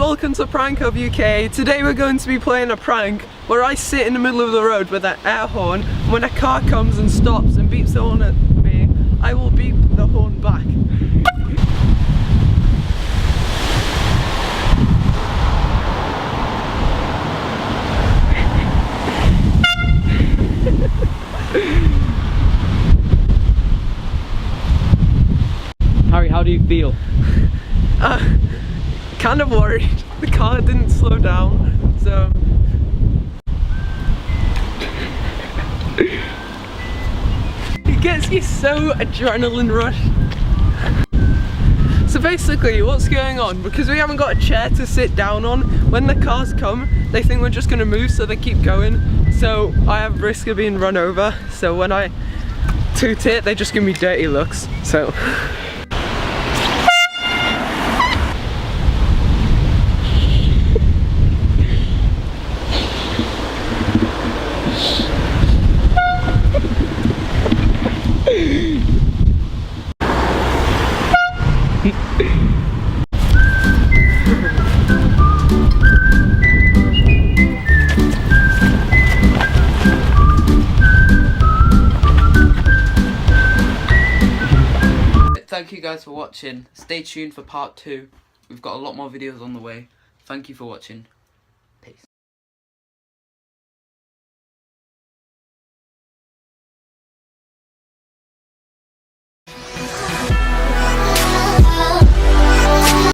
welcome to PrankHubUK. Today we're going to be playing a prank where I sit in the middle of the road with an air horn. When a car comes and stops and beeps the horn at me, I will beep the horn back. Harry, how do you feel? Kind of worried. The car didn't slow down, so... It gets you so adrenaline rush. So basically, what's going on? Because we haven't got a chair to sit down on, when the cars come, they think we're just gonna move, so they keep going. So I have risk of being run over. So when I toot it, they just give me dirty looks. So... Thank you guys for watching. Stay tuned for part 2. We've got a lot more videos on the way. Thank you for watching.